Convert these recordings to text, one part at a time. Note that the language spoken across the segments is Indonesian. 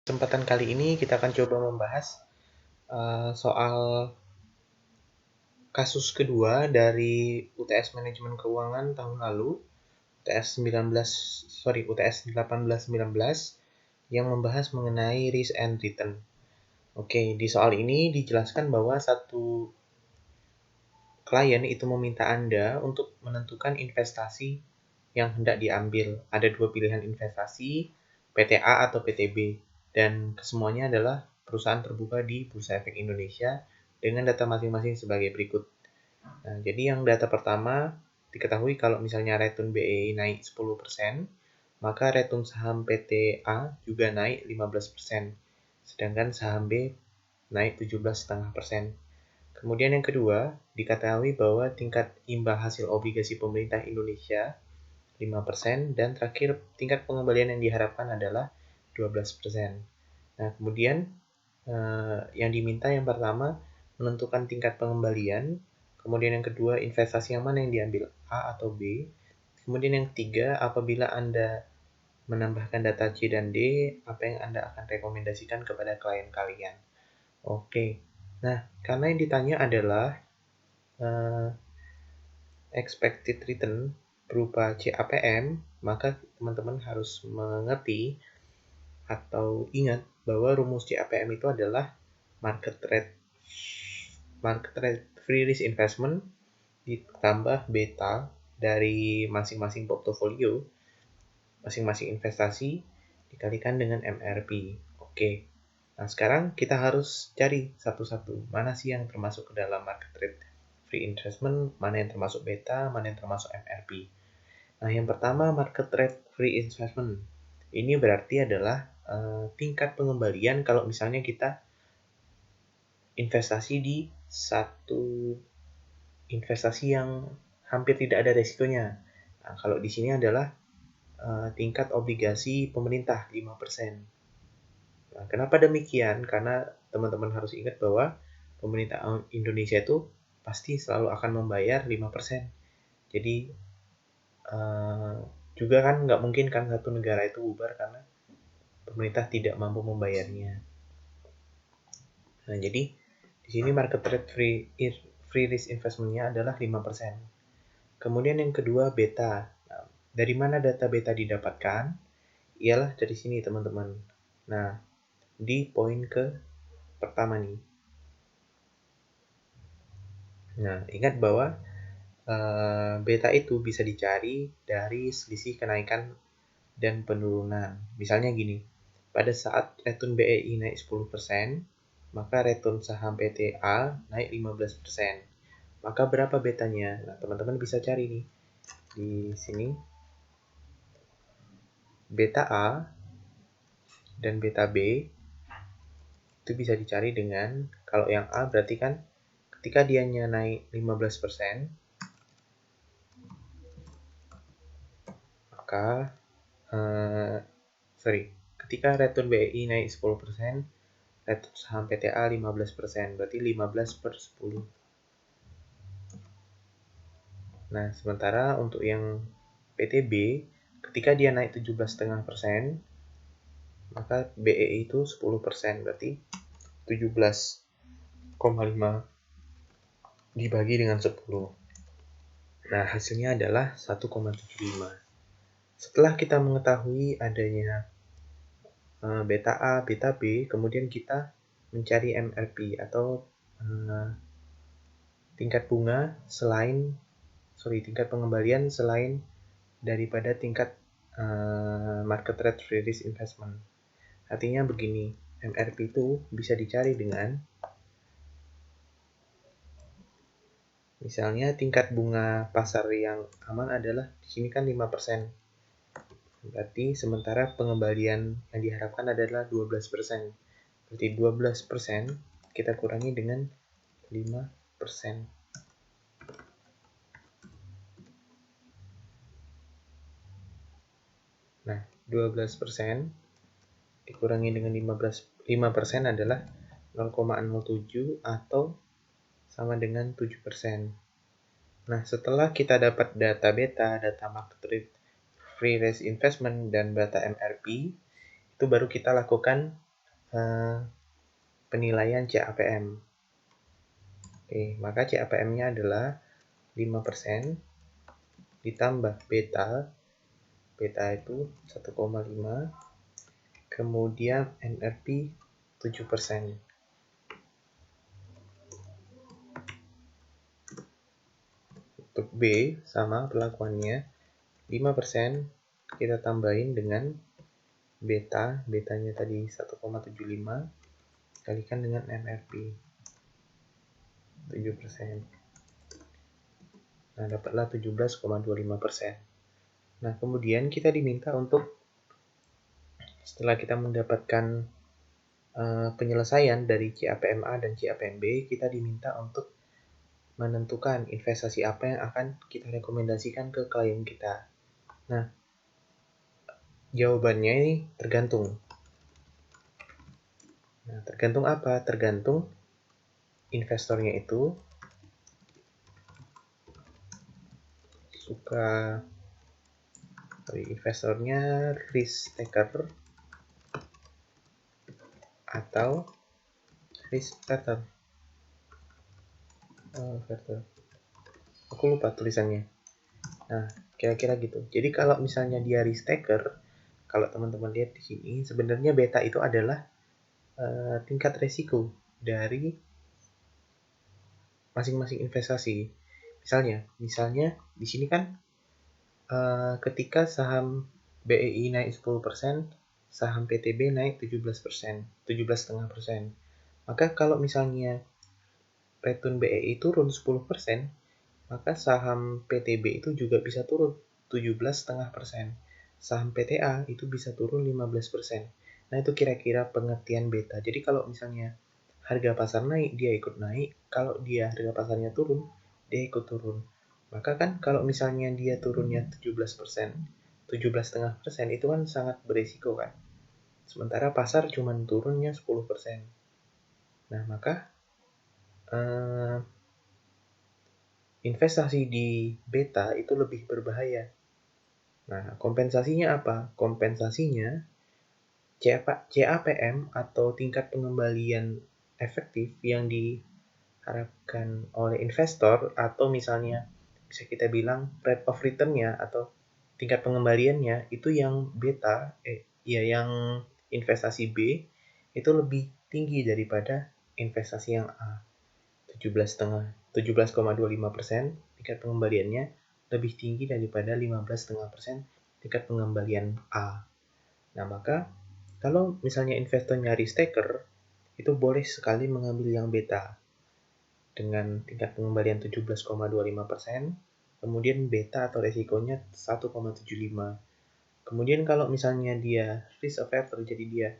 Kesempatan kali ini kita akan coba membahas soal kasus kedua dari UTS Manajemen Keuangan tahun lalu, UTS 18-19 yang membahas mengenai risk and return. Oke, di soal ini dijelaskan bahwa satu klien itu meminta Anda untuk menentukan investasi yang hendak diambil. Ada dua pilihan investasi, PTA atau PTB, dan kesemuanya adalah perusahaan terbuka di Bursa Efek Indonesia dengan data masing-masing sebagai berikut. Nah, jadi yang data pertama, diketahui kalau misalnya return BEI naik 10%, maka return saham PTA juga naik 15%, sedangkan saham B naik 17,5%. Kemudian yang kedua, diketahui bahwa tingkat imbal hasil obligasi pemerintah Indonesia 5%, dan terakhir tingkat pengembalian yang diharapkan adalah 12%. Nah, kemudian yang diminta yang pertama menentukan tingkat pengembalian, kemudian yang kedua investasi yang mana yang diambil, A atau B, kemudian yang ketiga apabila Anda menambahkan data C dan D, apa yang Anda akan rekomendasikan kepada klien kalian. Oke, nah karena yang ditanya adalah expected return berupa CAPM, maka teman-teman harus mengerti atau ingat bahwa rumus CAPM itu adalah market rate free risk investment ditambah beta dari masing-masing portofolio, masing-masing investasi dikalikan dengan MRP. Oke. Nah, sekarang kita harus cari satu-satu. Mana sih yang termasuk ke dalam market rate free investment, mana yang termasuk beta, mana yang termasuk MRP. Nah, yang pertama market rate free investment. Ini berarti adalah tingkat pengembalian kalau misalnya kita investasi di satu investasi yang hampir tidak ada resikonya. Nah, kalau di sini adalah tingkat obligasi pemerintah 5%. Nah, kenapa demikian? Karena teman-teman harus ingat bahwa pemerintah Indonesia itu pasti selalu akan membayar 5%. Jadi juga kan nggak mungkin kan satu negara itu bubar karena pemerintah tidak mampu membayarnya. Nah, jadi di sini market rate free risk investment-nya adalah 5%. Kemudian yang kedua beta. Nah, dari mana data beta didapatkan? Ialah dari sini teman-teman. Nah, di poin ke pertama nih. Nah, ingat bahwa beta itu bisa dicari dari selisih kenaikan dan penurunan. Misalnya gini, pada saat return BEI naik 10%, maka return saham PTA naik 15%. Maka berapa betanya? Nah, teman-teman bisa cari nih. Di sini, beta A dan beta B itu bisa dicari dengan, kalau yang A berarti kan ketika dianya naik 15%, maka ketika return BEI naik 10%, return saham PTA 15%, berarti 15 per 10. Nah, sementara untuk yang PTB, ketika dia naik 17,5%, maka BEI itu 10%, berarti 17,5 dibagi dengan 10. Nah, hasilnya adalah 1,75. Setelah kita mengetahui adanya beta A, beta B, kemudian kita mencari MRP atau tingkat pengembalian selain daripada tingkat market rate free risk investment. Artinya begini, MRP itu bisa dicari dengan misalnya tingkat bunga pasar yang aman adalah di sini kan 5%. Berarti sementara pengembalian yang diharapkan adalah 12%. Berarti 12% kita kurangi dengan 5%. Nah, 12% dikurangi dengan 5% adalah 0,07 atau sama dengan 7%. Nah, setelah kita dapat data beta, data market rate free risk investment, dan data MRP, itu baru kita lakukan penilaian CAPM. Oke, maka CAPM-nya adalah 5% ditambah beta. Beta itu 1,5, kemudian NRP 7%. Untuk B sama perlakuannya, 5% kita tambahin dengan beta. Betanya tadi 1,75 kalikan dengan NRP 7%. Nah, dapatlah 17,25%. Nah, kemudian kita diminta untuk, setelah kita mendapatkan penyelesaian dari CAPM-A dan CAPM-B, kita diminta untuk menentukan investasi apa yang akan kita rekomendasikan ke klien kita. Nah, jawabannya ini tergantung. Nah, tergantung apa? Tergantung investornya itu investornya risk taker atau risk taker. Aku lupa tulisannya. Nah, kira-kira gitu. Jadi kalau misalnya dia risk taker, kalau teman-teman lihat di sini, sebenarnya beta itu adalah tingkat resiko dari masing-masing investasi. Misalnya di sini kan ketika saham BEI naik 10%, saham PTB naik 17%, 17,5%. Maka kalau misalnya return BEI turun 10%, maka saham PTB itu juga bisa turun 17,5%. Saham PTA itu bisa turun 15%. Nah, itu kira-kira pengertian beta. Jadi kalau misalnya harga pasar naik, dia ikut naik. Kalau dia harga pasarnya turun, dia ikut turun. Maka kan kalau misalnya dia turunnya 17%, 17,5% itu kan sangat berisiko kan. Sementara pasar cuma turunnya 10%. Nah, maka investasi di beta itu lebih berbahaya. Nah, kompensasinya apa? Kompensasinya CAPM atau tingkat pengembalian efektif yang diharapkan oleh investor, atau misalnya bisa kita bilang rate of return-nya atau tingkat pengembaliannya itu yang beta, yang investasi B itu lebih tinggi daripada investasi yang A. 17,25% tingkat pengembaliannya lebih tinggi daripada 15,5% tingkat pengembalian A. Nah, maka kalau misalnya investornya risk taker, itu boleh sekali mengambil yang beta dengan tingkat pengembalian 17,25%, kemudian beta atau resikonya 1,75. Kemudian kalau misalnya dia risk averse, jadi dia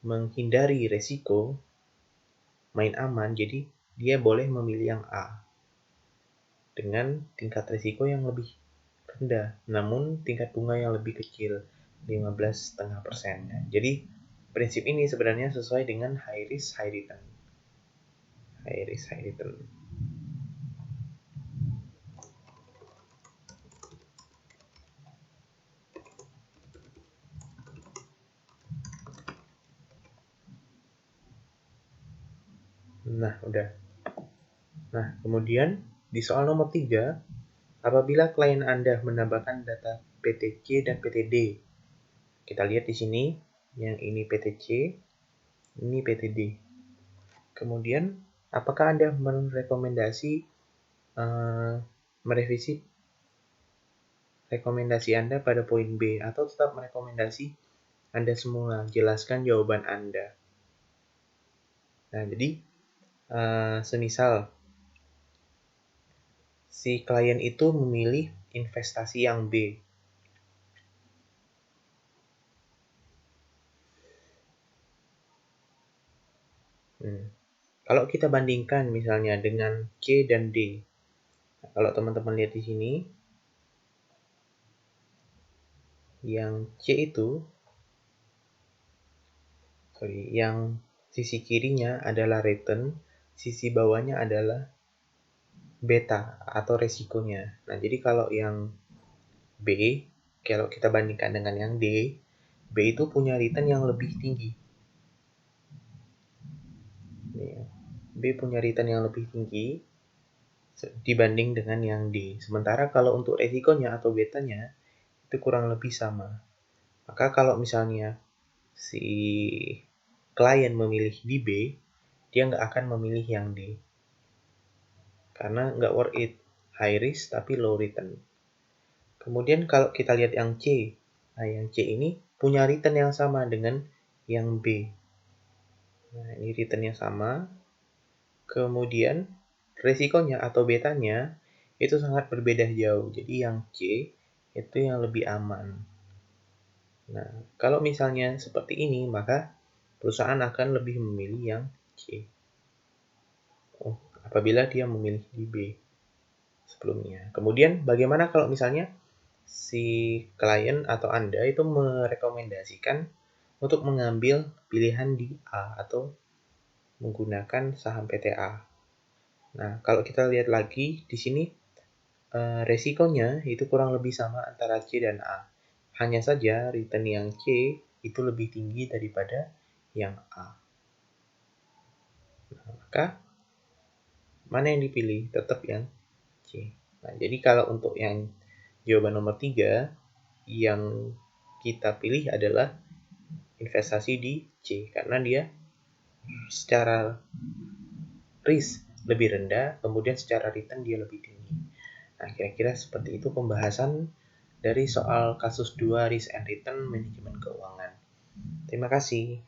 menghindari resiko, main aman, jadi dia boleh memilih yang A dengan tingkat risiko yang lebih rendah, namun tingkat bunga yang lebih kecil, 15,5%. Jadi prinsip ini sebenarnya sesuai dengan high risk high return. High risk high return. Nah, udah. Nah, kemudian di soal nomor 3, apabila klien Anda menambahkan data PTC dan PTD. Kita lihat di sini, yang ini PTC, ini PTD. Kemudian, apakah Anda merekomendasi merevisi rekomendasi Anda pada poin B atau tetap merekomendasi Anda semula? Jelaskan jawaban Anda. Nah, jadi semisal si klien itu memilih investasi yang B. Kalau kita bandingkan misalnya dengan C dan D. Nah, kalau teman-teman lihat di sini, yang C itu, yang sisi kirinya adalah return, sisi bawahnya adalah beta atau resikonya. Nah, jadi kalau yang B, kalau kita bandingkan dengan yang D, B itu punya return yang lebih tinggi. B punya return yang lebih tinggi dibanding dengan yang D. Sementara kalau untuk resikonya atau betanya itu kurang lebih sama. Maka kalau misalnya si klien memilih di B, dia nggak akan memilih yang D. Karena nggak worth it. High risk tapi low return. Kemudian kalau kita lihat yang C. Nah, yang C ini punya return yang sama dengan yang B. Nah, ini return yang sama. Kemudian resikonya atau betanya itu sangat berbeda jauh. Jadi yang C itu yang lebih aman. Nah, kalau misalnya seperti ini, maka perusahaan akan lebih memilih yang C. Apabila dia memilih di B sebelumnya. Kemudian bagaimana kalau misalnya si klien atau Anda itu merekomendasikan untuk mengambil pilihan di A atau menggunakan saham PTA. Nah, kalau kita lihat lagi di sini resikonya itu kurang lebih sama antara C dan A. Hanya saja return yang C itu lebih tinggi daripada yang A. Nah, maka mana yang dipilih? Tetap yang C. Nah, jadi kalau untuk yang jawaban nomor 3, yang kita pilih adalah investasi di C. Karena dia secara risk lebih rendah, kemudian secara return dia lebih tinggi. Nah, kira-kira seperti itu pembahasan dari soal kasus 2 risk and return manajemen keuangan. Terima kasih.